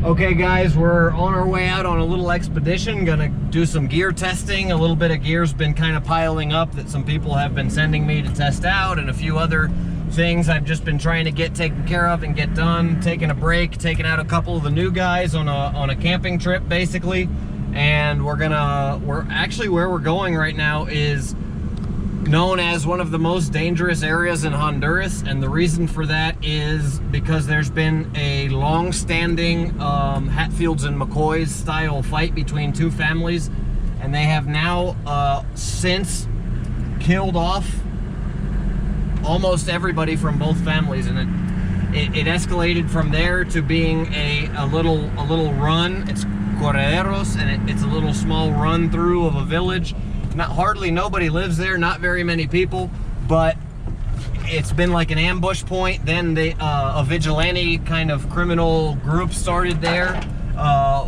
Okay guys, we're on our way out on a little expedition. Gonna do some gear testing. A little bit of gear's been kind of piling up that some people have been sending me to test out, and a few other things I've just been trying to get taken care of and get done. Taking a break, taking out a couple of the new guys on a camping trip basically. And we're actually, where we're going right now is known as one of the most dangerous areas in Honduras, and the reason for that is because there's been a long-standing Hatfields and McCoys style fight between two families, and they have now since killed off almost everybody from both families, and it escalated from there to being a little run. It's correderos, and it's a little small run through of a village. Hardly nobody lives there, not very many people, but it's been like an ambush point. Then a vigilante kind of criminal group started there,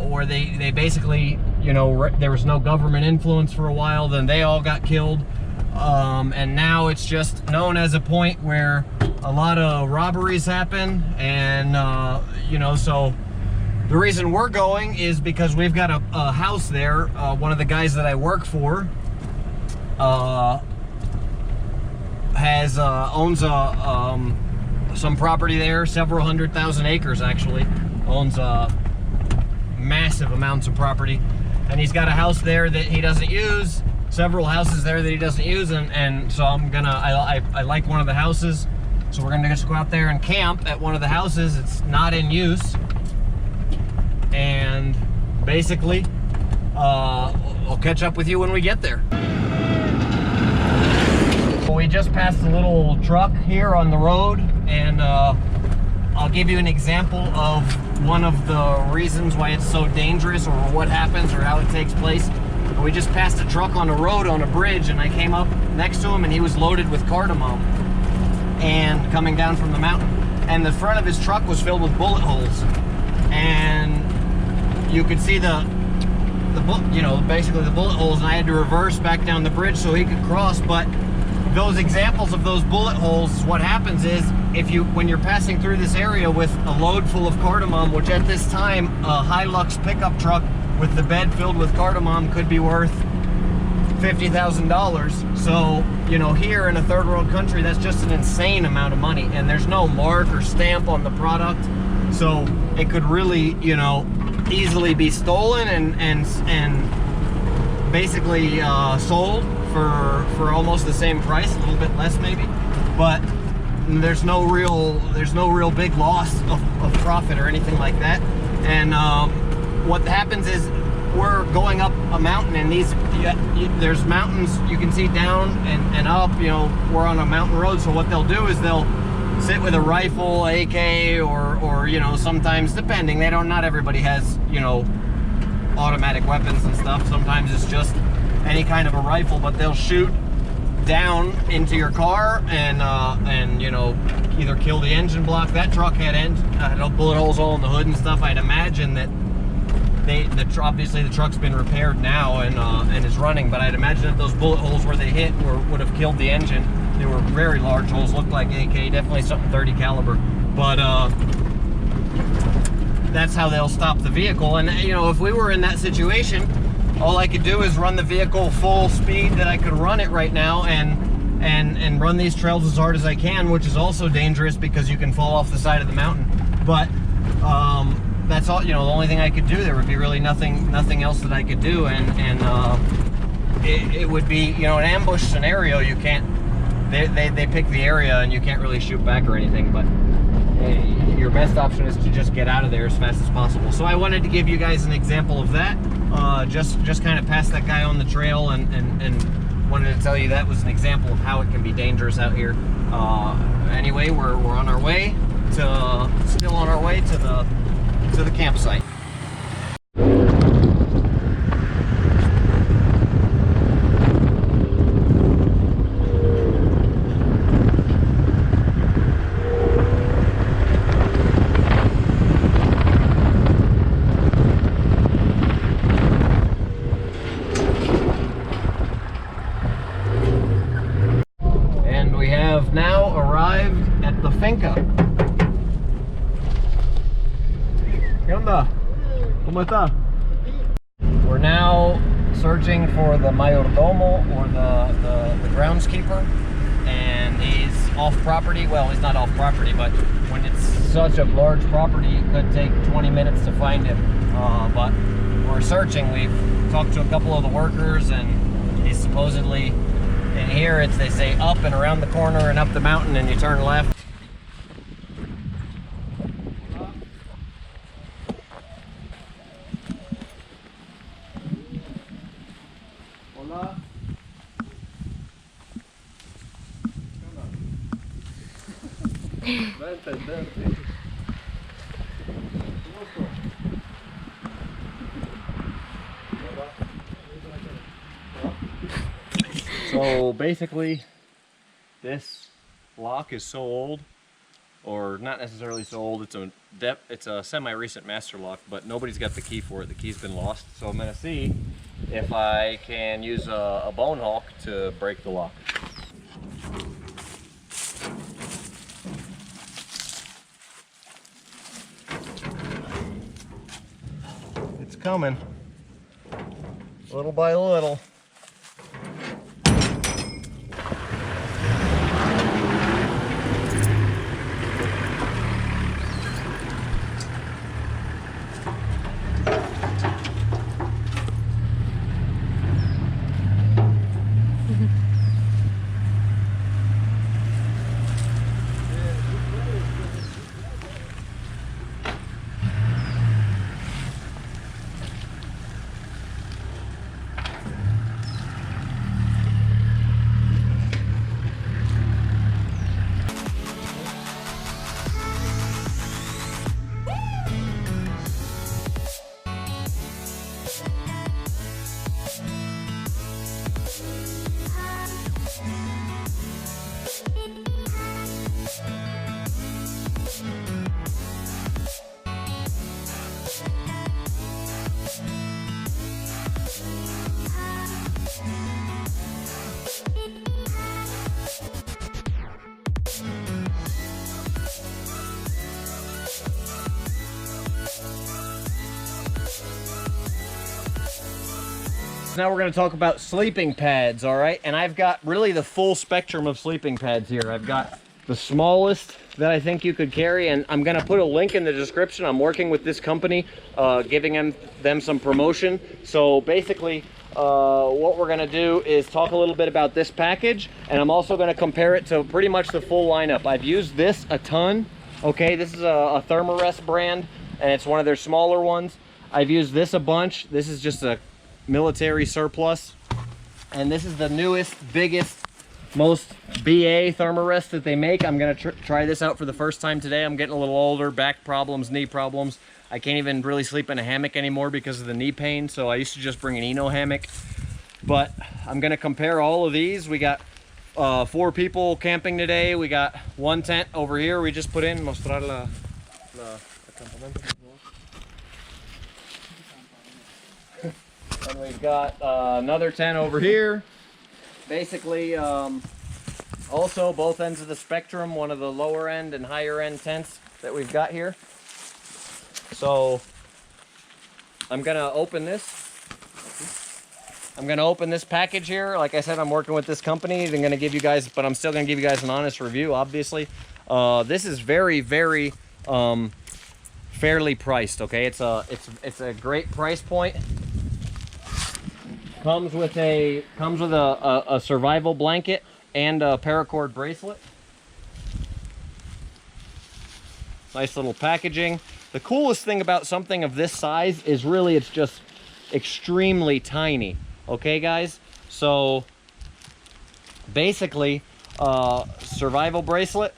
where they basically, you know, there was no government influence for a while. Then they all got killed, and now it's just known as a point where a lot of robberies happen, and you know, so the reason we're going is because we've got a house there. One of the guys that I work for owns some property there, several 100,000 acres actually, owns massive amounts of property, and he's got a house there that he doesn't use, several houses there that he doesn't use, and so I like one of the houses, so we're gonna just go out there and camp at one of the houses. It's not in use, and basically I'll catch up with you when we get there. We just passed a little truck here on the road, and I'll give you an example of one of the reasons why it's so dangerous, or what happens, or how it takes place. We just passed a truck on the road on a bridge, and I came up next to him, and he was loaded with cardamom and coming down from the mountain, and the front of his truck was filled with bullet holes, and you could see you know, basically the bullet holes, and I had to reverse back down the bridge so he could cross. But those examples of those bullet holes, what happens is, when you're passing through this area with a load full of cardamom, which at this time a Hilux pickup truck with the bed filled with cardamom could be worth $50,000. So, you know, here in a third world country, that's just an insane amount of money, and there's no mark or stamp on the product, so it could really, you know, easily be stolen and basically sold for almost the same price, a little bit less maybe, but there's no real big loss of profit or anything like that. And what happens is, we're going up a mountain, and there's mountains you can see down and up. You know, we're on a mountain road, so what they'll do is they'll sit with a rifle, AK, or you know, sometimes, depending, not everybody has, you know, automatic weapons and stuff. Sometimes it's just any kind of a rifle, but they'll shoot down into your car and you know, either kill the engine block. That truck had bullet holes all in the hood and stuff. I'd imagine that obviously the truck's been repaired now and is running, but I'd imagine that those bullet holes where they hit would have killed the engine. They were very large holes, looked like AK, definitely something 30 caliber, but that's how they'll stop the vehicle. And you know, if we were in that situation, all I could do is run the vehicle full speed that I could run it right now, and run these trails as hard as I can, which is also dangerous because you can fall off the side of the mountain. But that's all, you know, the only thing I could do. There would be really nothing else that I could do, and it would be, you know, an ambush scenario. You can't, they pick the area and you can't really shoot back or anything, but your best option is to just get out of there as fast as possible. So I wanted to give you guys an example of that. Just kind of passed that guy on the trail, and wanted to tell you that was an example of how it can be dangerous out here. Anyway, we're on our way still on our way to the campsite. Now arrived at the finca. ¿Qué onda? ¿Cómo está? We're now searching for the mayordomo, or the groundskeeper, and he's off property. Well, he's not off property, but when it's such a large property, it could take 20 minutes to find him. But we're searching. We've talked to a couple of the workers, and he's supposedly in here. It's, they say, up and around the corner and up the mountain, and you turn left. Hola. So basically, this lock is so old, or not necessarily so old, it's a semi-recent master lock, but nobody's got the key for it. The key's been lost. So I'm gonna see if I can use a bone hawk to break the lock. It's coming, little by little. Now we're going to talk about sleeping pads, all right? And I've got really the full spectrum of sleeping pads here. I've got the smallest that I think you could carry, and I'm going to put a link in the description. I'm working with this company, giving them some promotion. So basically, what we're going to do is talk a little bit about this package, and I'm also going to compare it to pretty much the full lineup. I've used this a ton, okay? This is a Thermarest brand, and it's one of their smaller ones. I've used this a bunch. This is just a military surplus, and this is the newest, biggest, most BA Thermarest that they make. I'm gonna try this out for the first time today. I'm getting a little older, back problems, knee problems. I can't even really sleep in a hammock anymore because of the knee pain, so I used to just bring an Eno hammock. But I'm gonna compare all of these. We got 4 people camping today. We got one tent over here we just put in. Mostrar la campamento. And we've got another tent over here. Basically, also both ends of the spectrum, one of the lower end and higher end tents that we've got here. So I'm gonna open this. I'm gonna open this package here. Like I said, I'm working with this company. I'm gonna give you guys, but I'm still gonna give you guys an honest review, obviously. This is very, very fairly priced, okay? It's a great price point. Comes with a survival blanket and a paracord bracelet. Nice little packaging. The coolest thing about something of this size is really it's just extremely tiny. Okay, guys? So basically, survival bracelet,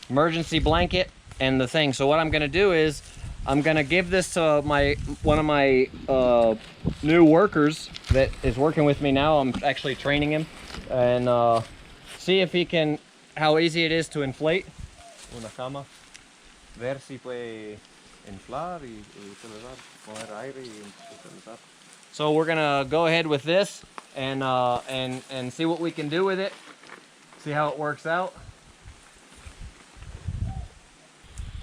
emergency blanket, and the thing. So what I'm gonna do is I'm gonna give this to one of my new workers that is working with me now. I'm actually training him, and see if he can, how easy it is to inflate. Una cama. Ver si puede inflar y utilizar, poner aire y utilizar. So we're gonna go ahead with this and see what we can do with it. See how it works out.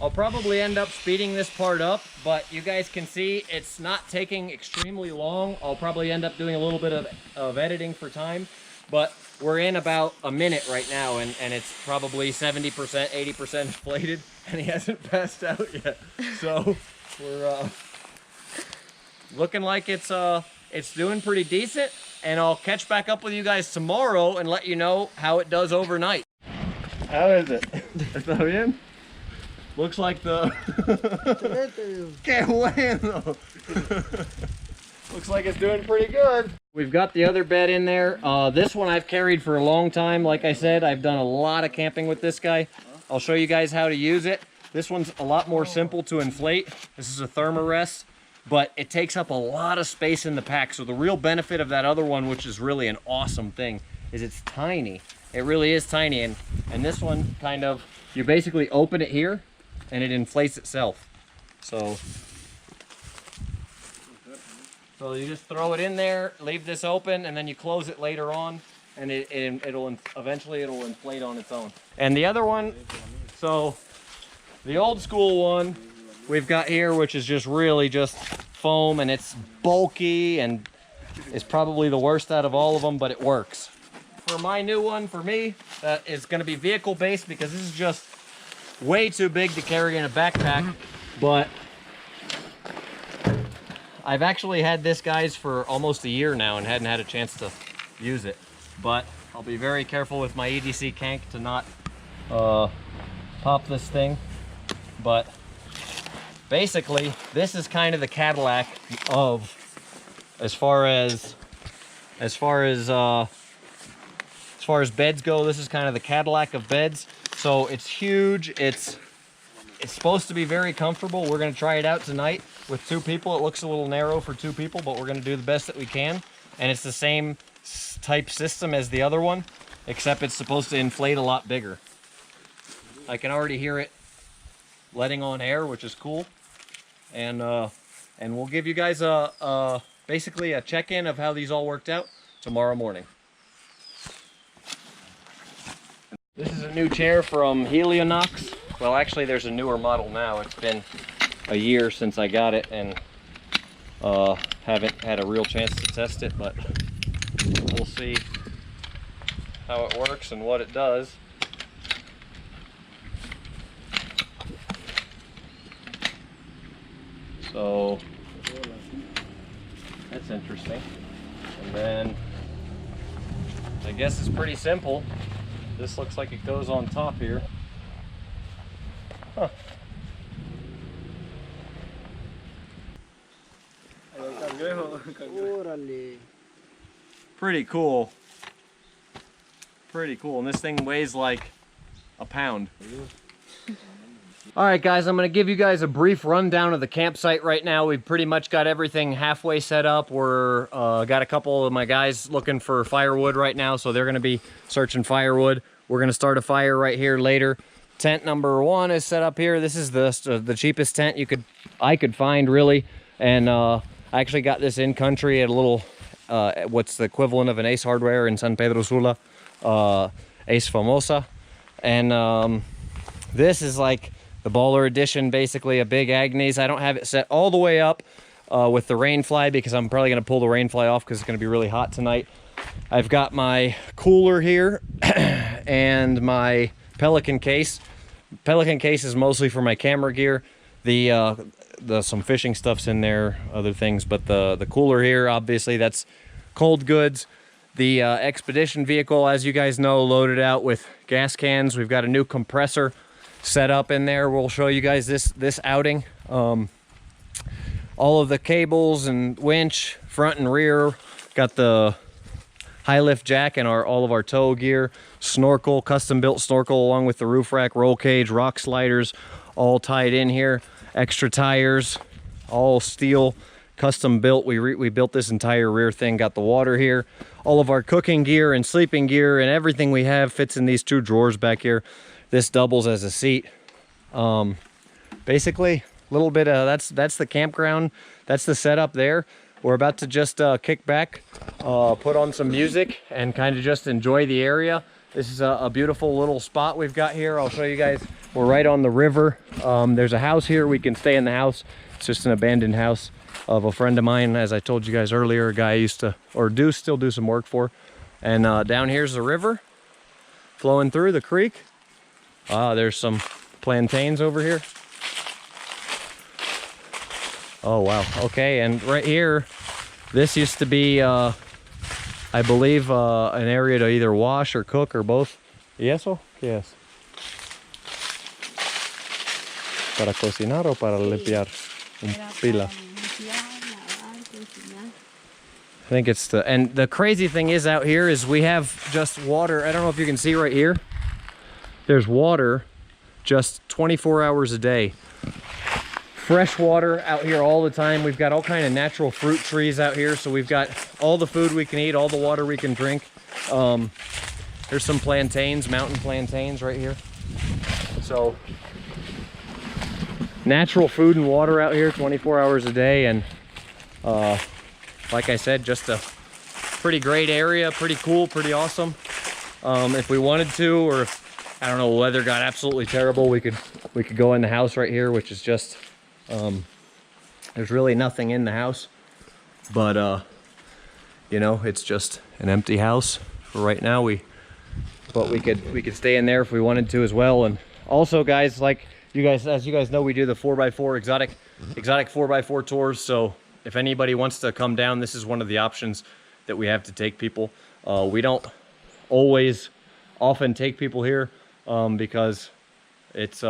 I'll probably end up speeding this part up, but you guys can see it's not taking extremely long. I'll probably end up doing a little bit of editing for time, but we're in about a minute right now, and it's probably 70%, 80% inflated, and he hasn't passed out yet. So we're looking like it's doing pretty decent, and I'll catch back up with you guys tomorrow and let you know how it does overnight. How is it? ¿Está bien? Looks like the... ¡Qué bueno! Looks like it's doing pretty good. We've got the other bed in there. This one I've carried for a long time. Like I said, I've done a lot of camping with this guy. I'll show you guys how to use it. This one's a lot more simple to inflate. This is a thermarest, but it takes up a lot of space in the pack. So the real benefit of that other one, which is really an awesome thing, is it's tiny. It really is tiny. And this one kind of, you basically open it here and it inflates itself. So you just throw it in there, leave this open, and then you close it later on, and it'll eventually inflate on its own. And the other one, so the old school one we've got here, which is just really just foam, and it's bulky and is probably the worst out of all of them, but it works. For my new one, for me, it's going to be vehicle based, because this is just way too big to carry in a backpack. But I've actually had this, guys, for almost a year now and hadn't had a chance to use it. But I'll be very careful with my EDC Kank to not pop this thing. But basically, this is kind of the Cadillac of, as far as beds go, this is kind of the Cadillac of beds. So it's huge. It's supposed to be very comfortable. We're going to try it out tonight with 2 people. It looks a little narrow for 2 people, but we're going to do the best that we can. And it's the same type system as the other one, except it's supposed to inflate a lot bigger. I can already hear it letting on air, which is cool. And we'll give you guys basically a check-in of how these all worked out tomorrow morning. This is a new chair from Helionox. Well, actually, there's a newer model now. It's been a year since I got it, and haven't had a real chance to test it, but we'll see how it works and what it does. So that's interesting. And then I guess it's pretty simple. This looks like it goes on top here. Huh. Pretty cool. Pretty cool. And this thing weighs like a pound. All right, guys, I'm going to give you guys a brief rundown of the campsite right now. We've pretty much got everything halfway set up. We're got a couple of my guys looking for firewood right now, so they're going to be searching firewood. We're going to start a fire right here later. Tent number 1 is set up here. This is the cheapest tent I could find, really. And I actually got this in country at a little what's the equivalent of an Ace Hardware in San Pedro Sula, Ace Famosa. And this is like the baller edition, basically a big Agnes. I don't have it set all the way up with the rainfly, because I'm probably going to pull the rainfly off because it's going to be really hot tonight. I've got my cooler here and my Pelican case. Pelican case is mostly for my camera gear. Some fishing stuff's in there, other things, but the cooler here, obviously, that's cold goods. The expedition vehicle, as you guys know, loaded out with gas cans. We've got a new compressor set up in there. We'll show you guys this outing. All of the cables and winch, front and rear. Got the high lift jack and all of our tow gear, snorkel, custom built snorkel, along with the roof rack, roll cage, rock sliders, all tied in here. Extra tires, all steel, custom built. We built this entire rear thing. Got the water here. All of our cooking gear and sleeping gear and everything we have fits in these 2 drawers back here. This doubles as a seat. Basically, a little bit of that's the campground. That's the setup there. We're about to just kick back, put on some music, and kind of just enjoy the area. This is a beautiful little spot we've got here. I'll show you guys. We're right on the river. There's a house here. We can stay in the house. It's just an abandoned house of a friend of mine. As I told you guys earlier, a guy I used to, or still do some work for. And down here's the river flowing through the creek. There's some plantains over here. Oh, wow. Okay, and right here, this used to be, I believe, an area to either wash or cook or both. ¿Y eso? ¿Qué es? ¿Para cocinar o para limpiar? Pila. I think it's the, and the crazy thing is out here is we have just water. I don't know if you can see right here. There's water just 24 hours a day. Fresh water out here all the time. We've got all kind of natural fruit trees out here. So we've got all the food we can eat, all the water we can drink. There's some plantains, mountain plantains right here. So natural food and water out here 24 hours a day. And like I said, just a pretty great area, pretty cool, pretty awesome. If we wanted to, or if, I don't know, weather got absolutely terrible, we could go in the house right here, which is just, there's really nothing in the house, but you know, it's just an empty house for right now. But we could stay in there if we wanted to as well. And also, guys, like you guys, as you guys know, we do the 4x4 exotic 4x4 tours. So if anybody wants to come down, this is one of the options that we have to take people. We don't often take people here because it's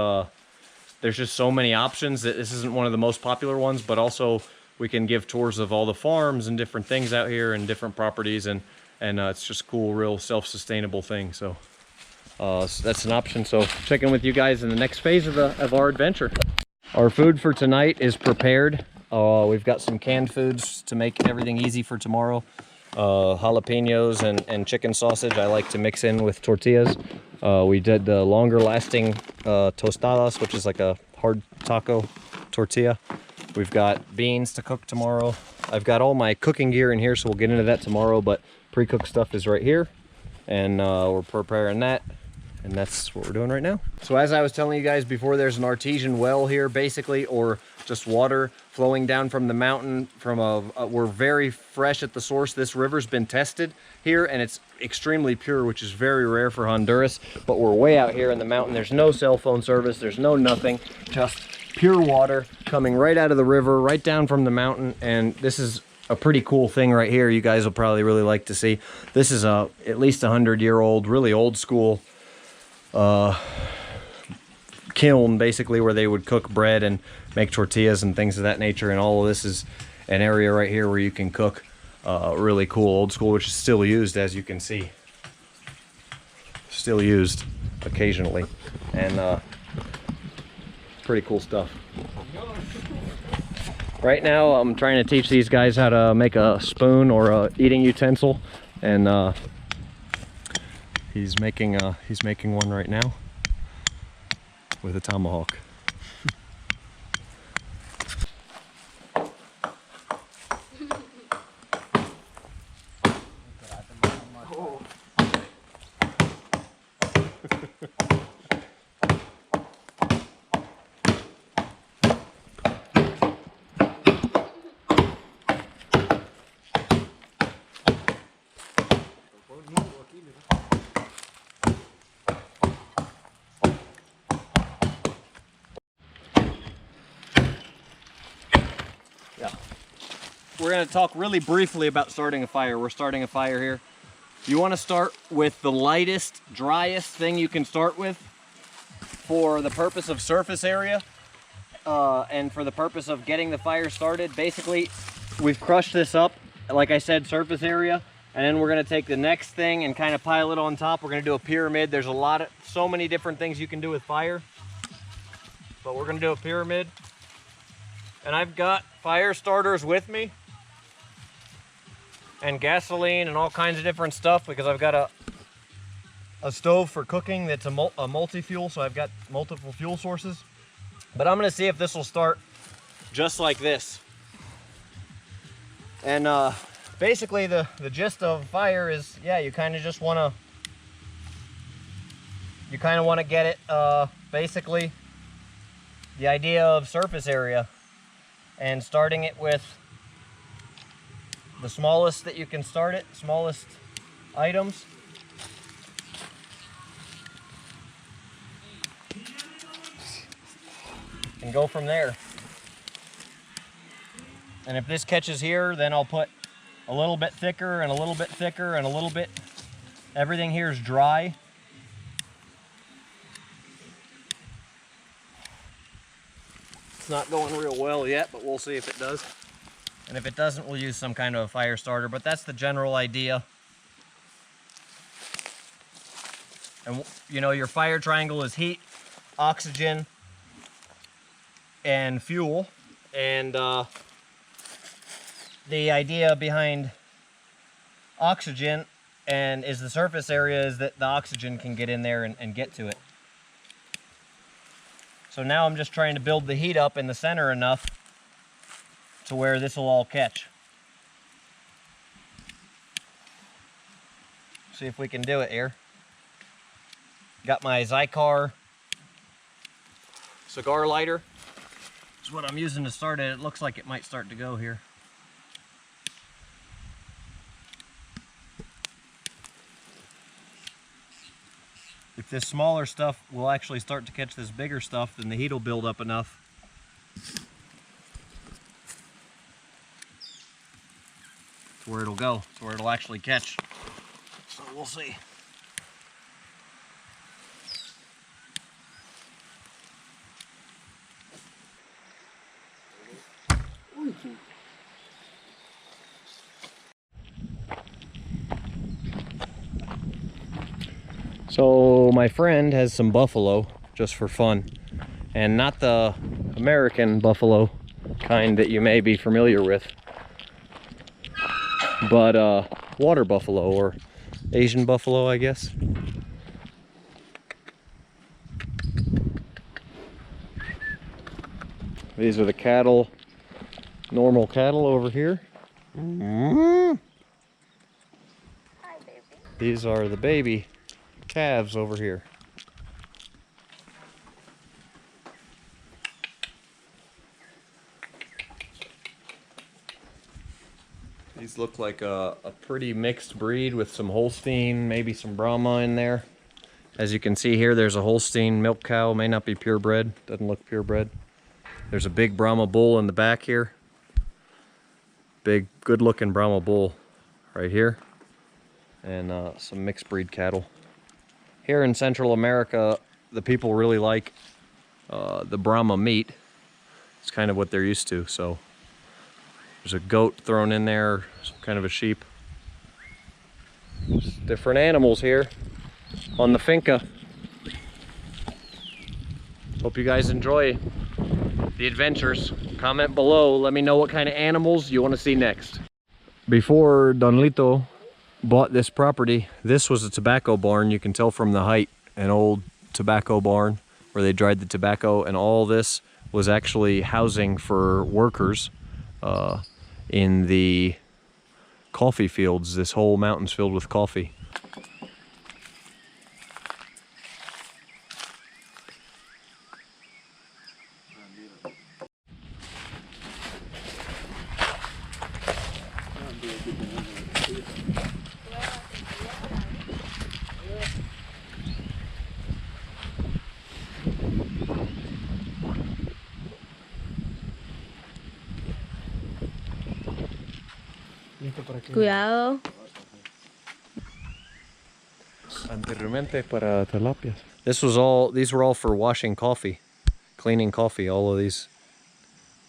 there's just so many options that this isn't one of the most popular ones, but also we can give tours of all the farms and different things out here and different properties, and it's just cool, real self-sustainable thing. So that's an option. So check in with you guys in the next phase of our adventure. Our food for tonight is prepared. We've got some canned foods to make everything easy for tomorrow. Jalapenos and chicken sausage I like to mix in with tortillas. We did the longer lasting tostadas, which is like a hard taco tortilla. We've got beans to cook tomorrow. I've got all my cooking gear in here, so we'll get into that tomorrow, but pre-cooked stuff is right here, and we're preparing that, and that's what we're doing right now. So as I was telling you guys before, there's an artesian well here basically, or just water flowing down from the mountain from we're very fresh at the source. This river's been tested here and it's extremely pure, which is very rare for Honduras, but we're way out here in the mountain. There's no cell phone service, there's no nothing, just pure water coming right out of the river, right down from the mountain. And this is a pretty cool thing right here. You guys will probably really like to see. This is at least 100-year-old, really old school kiln, basically, where they would cook bread and make tortillas and things of that nature. And all of this is an area right here where you can cook really cool old school, which is still used, as you can see, still used occasionally, and pretty cool stuff. Right now I'm trying to teach these guys how to make a spoon or a eating utensil, and he's making one right now with a tomahawk. We're going to talk really briefly about starting a fire. We're starting a fire here. You want to start with the lightest, driest thing you can start with for the purpose of surface area and for the purpose of getting the fire started. Basically, we've crushed this up, like I said, surface area, and then we're going to take the next thing and kind of pile it on top. We're going to do a pyramid. There's so many different things you can do with fire, but we're going to do a pyramid. And I've got fire starters with me, and gasoline and all kinds of different stuff, because I've got a stove for cooking that's a multi-fuel, so I've got multiple fuel sources. But I'm gonna see if this will start just like this. And basically the gist of fire is, yeah, you kind of just want to you kind of want to get it, basically, the idea of surface area, and starting it with the smallest that you can start it, smallest items. And go from there. And if this catches here, then I'll put a little bit thicker and a little bit thicker and a little bit. Everything here is dry. It's not going real well yet, but we'll see if it does. And if it doesn't, we'll use some kind of a fire starter, but that's the general idea. And you know, your fire triangle is heat, oxygen, and fuel. And the idea behind oxygen and is the surface area is that the oxygen can get in there and get to it. So now I'm just trying to build the heat up in the center enough to where this will all catch. See if we can do it here. Got my Zycar cigar lighter. It's what I'm using to start it. It looks like it might start to go here. If this smaller stuff will actually start to catch this bigger stuff, then the heat will build up enough to where it'll go, to where it'll actually catch. So we'll see. So my friend has some buffalo just for fun, and not the American buffalo kind that you may be familiar with, but water buffalo, or Asian buffalo, I guess. These are the cattle, normal cattle over here. Hi, baby. These are the baby calves over here. These look like a pretty mixed breed with some Holstein, maybe some Brahma in there. As you can see here, there's a Holstein milk cow, may not be purebred, doesn't look purebred. There's a big Brahma bull in the back here. Big, good looking Brahma bull right here. And some mixed breed cattle. Here in Central America, the people really like the Brahma meat. It's kind of what they're used to. So there's a goat thrown in there, some kind of a sheep. Just different animals here on the finca. Hope you guys enjoy the adventures. Comment below, let me know what kind of animals you want to see next. Before Don Lito bought this property, this was a tobacco barn. You can tell from the height, an old tobacco barn where they dried the tobacco, and all this was actually housing for workers in the coffee fields. This whole mountain's filled with coffee. Cuidado. Anteriormente para tilapias. These were all for washing coffee, cleaning coffee, all of these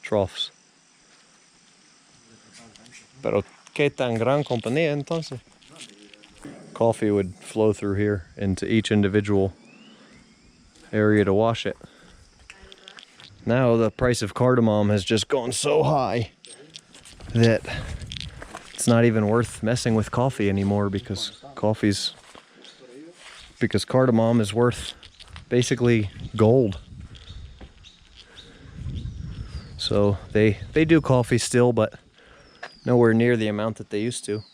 troughs. Pero qué tan gran compañía entonces? Coffee would flow through here into each individual area to wash it. Now the price of cardamom has just gone so high that it's not even worth messing with coffee anymore, because cardamom is worth basically gold. So they do coffee still, but nowhere near the amount that they used to.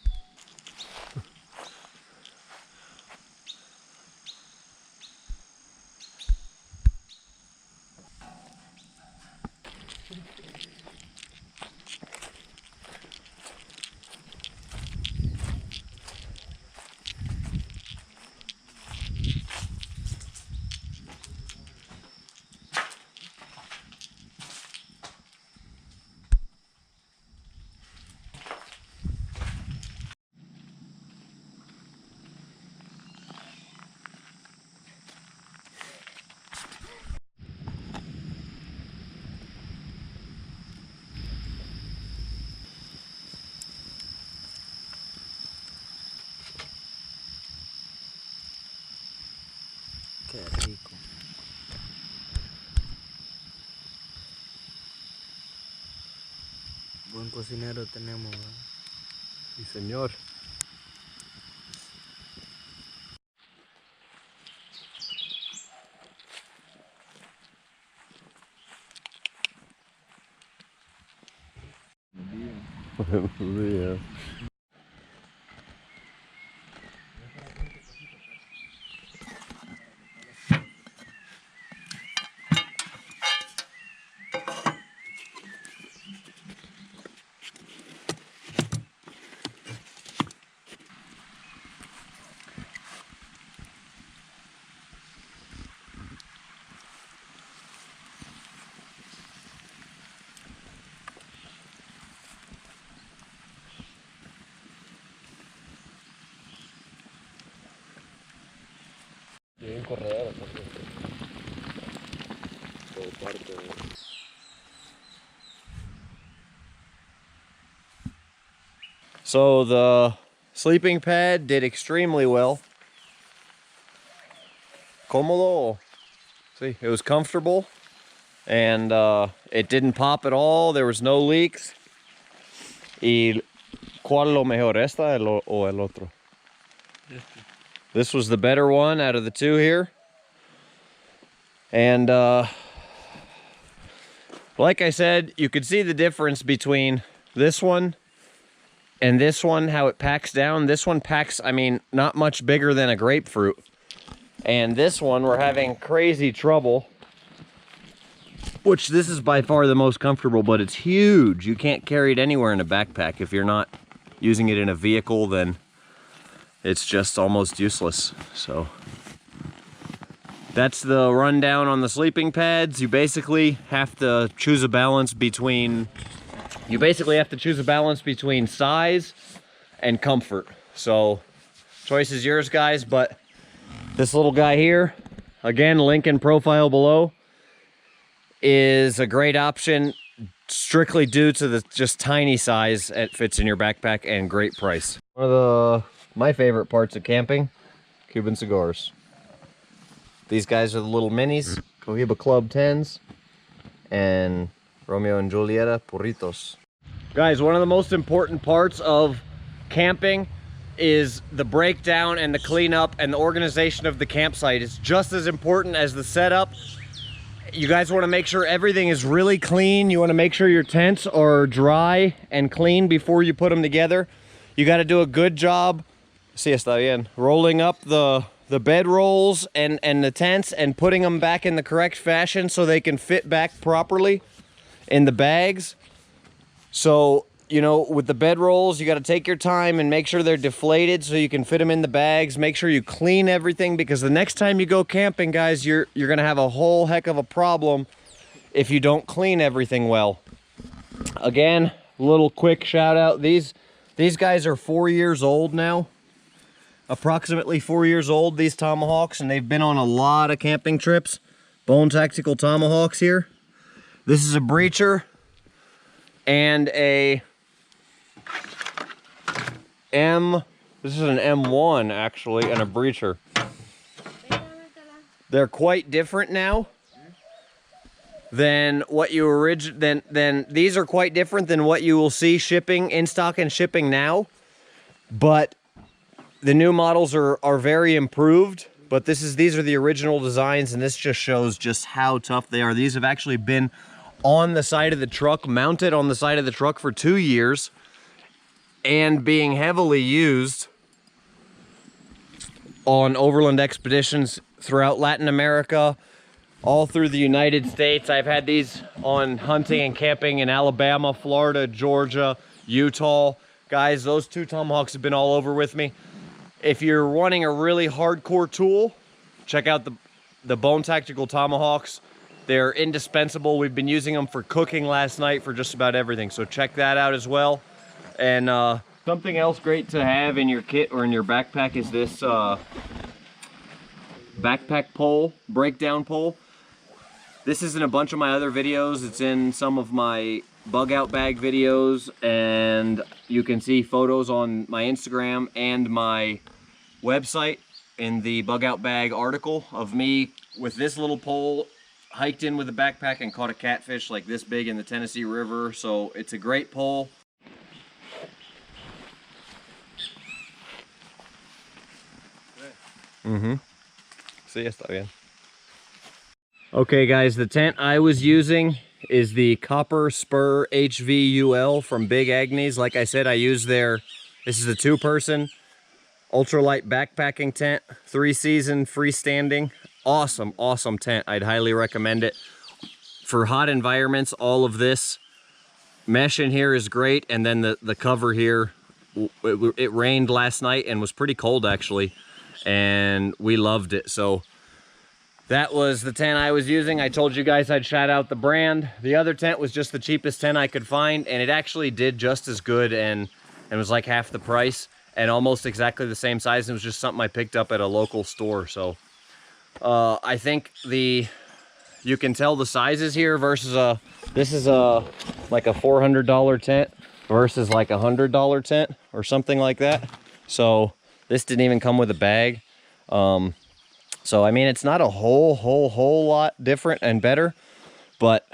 Qué rico. Buen cocinero tenemos, ¿verdad? Sí, señor. Buenos días. Bien corredora también. Todo parte de... So the sleeping pad did extremely well. Cómodo. See, it was comfortable and it didn't pop at all. There was no leaks. Y ¿cuál lo mejor, esta o el otro? This was the better one out of the two here. And like I said, you could see the difference between this one and this one, how it packs down. This one packs, I mean, not much bigger than a grapefruit. And this one, we're having crazy trouble, which this is by far the most comfortable, but it's huge. You can't carry it anywhere in a backpack. If you're not using it in a vehicle, then it's just almost useless. So that's the rundown on the sleeping pads. You basically have to choose a balance between size and comfort. So choice is yours, guys, but this little guy here, again, link in profile below, is a great option strictly due to the just tiny size it fits in your backpack and great price. One of my favorite parts of camping, Cuban cigars. These guys are the little minis, Cohiba Club 10s, and Romeo and Julieta Purritos. Guys, one of the most important parts of camping is the breakdown and the cleanup and the organization of the campsite. It's just as important as the setup. You guys want to make sure everything is really clean. You want to make sure your tents are dry and clean before you put them together. You got to do a good job, sí, está bien, rolling up the bed rolls and the tents and putting them back in the correct fashion so they can fit back properly in the bags. So, you know, with the bed rolls, you got to take your time and make sure they're deflated so you can fit them in the bags. Make sure you clean everything, because the next time you go camping, guys, you're going to have a whole heck of a problem if you don't clean everything well. Again, a little quick shout out. These guys are 4 years old now. Approximately 4 years old, these Tomahawks, and they've been on a lot of camping trips. Bone Tactical Tomahawks here. This is a breacher and a this is an M1 actually, and a breacher. They're quite different now than what you these are quite different than what you will see shipping in stock and shipping now. But the new models are very improved, but these are the original designs, and this just shows just how tough they are. These have actually been on the side of the truck, mounted on the side of the truck for 2 years, and being heavily used on overland expeditions throughout Latin America, all through the United States. I've had these on hunting and camping in Alabama, Florida, Georgia, Utah. Guys, those two Tomahawks have been all over with me. If you're wanting a really hardcore tool, check out the Bone Tactical Tomahawks. They're indispensable. We've been using them for cooking last night, for just about everything. So check that out as well. And something else great to have in your kit or in your backpack is this backpack pole, breakdown pole. This is in a bunch of my other videos. It's in some of my bug out bag videos, and you can see photos on my Instagram and my website. in the bug out bag article of me with this little pole, hiked in with a backpack and caught a catfish like this big in the Tennessee River. So it's a great pole. Sí, está bien. Okay guys, the tent I was using is the Copper Spur HVUL from Big Agnes. Like I said, I use their, this is a 2-person ultralight backpacking tent, 3-season freestanding. Awesome, awesome tent. I'd highly recommend it. For hot environments, all of this mesh in here is great. And then the cover here, it rained last night and was pretty cold actually. And we loved it. So that was the tent I was using. I told you guys I'd shout out the brand. The other tent was just the cheapest tent I could find, and it actually did just as good and was like half the price and almost exactly the same size. It was just something I picked up at a local store. So I think you can tell the sizes here versus this is like a $400 tent versus like a $100 tent or something like that. So this didn't even come with a bag. So, I mean, it's not a whole lot different and better, but,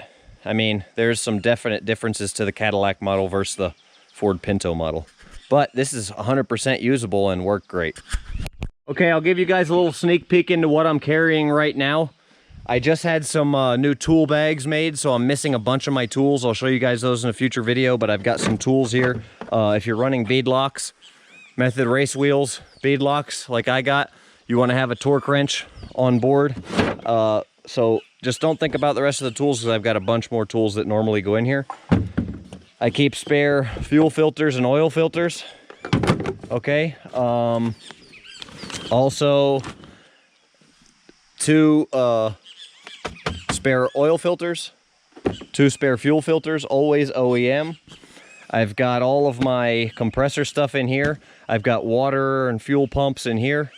I mean, there's some definite differences to the Cadillac model versus the Ford Pinto model. But this is 100% usable and worked great. Okay, I'll give you guys a little sneak peek into what I'm carrying right now. I just had some new tool bags made, so I'm missing a bunch of my tools. I'll show you guys those in a future video, but I've got some tools here. If you're running beadlocks, method race wheels, beadlocks like I got, you want to have a torque wrench on board. So just don't think about the rest of the tools because I've got a bunch more tools that normally go in here. I keep spare fuel filters and oil filters. Okay. Also, 2 spare oil filters, 2 spare fuel filters, always OEM. I've got all of my compressor stuff in here. I've got water and fuel pumps in here.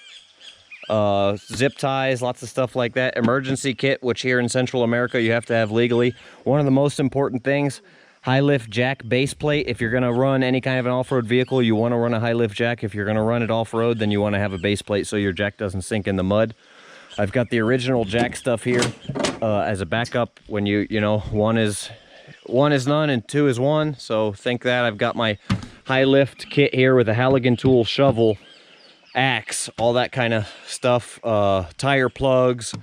Zip ties, lots of stuff like that. Emergency kit, which here in Central America you have to have legally. One of the most important things, high lift jack base plate. If you're going to run any kind of an off-road vehicle, you want to run a high lift jack. If you're going to run it off-road, then you want to have a base plate so your jack doesn't sink in the mud. I've got the original jack stuff here as a backup when you know, one is none and 2 is 1. So think that. I've got my high lift kit here with a Halligan tool, shovel, axe, all that kind of stuff, tire plugs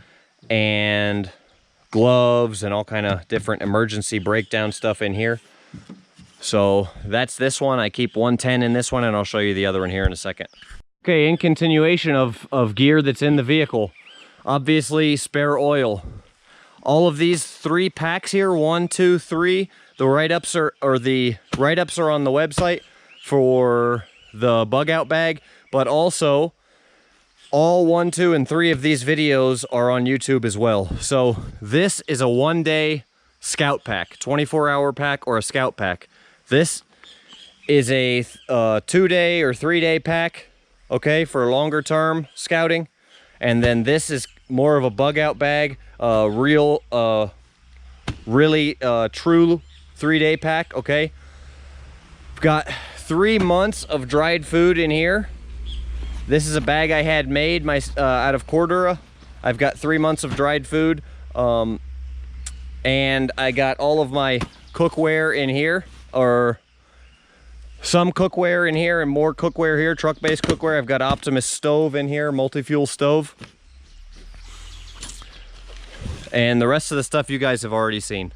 and gloves and all kind of different emergency breakdown stuff in here. So that's this one. I keep 110 in this one, and I'll show you the other one here in a second. Okay, in continuation of gear that's in the vehicle, obviously spare oil. All of these 3 packs here, 1, 2, 3, the write-ups are on the website for the bug out bag. But also, all 1, 2, and 3 of these videos are on YouTube as well. So this is a 1-day scout pack, 24-hour pack or a scout pack. This is a 2-day or 3-day pack, okay, for longer term scouting. And then this is more of a bug out bag, really true 3-day pack, okay. Got 3 months of dried food in here. This is a bag I had made out of Cordura. I've got 3 months of dried food. And I got all of my cookware in here, or some cookware in here and more cookware here, truck-based cookware. I've got Optimus stove in here, multi-fuel stove. And the rest of the stuff you guys have already seen.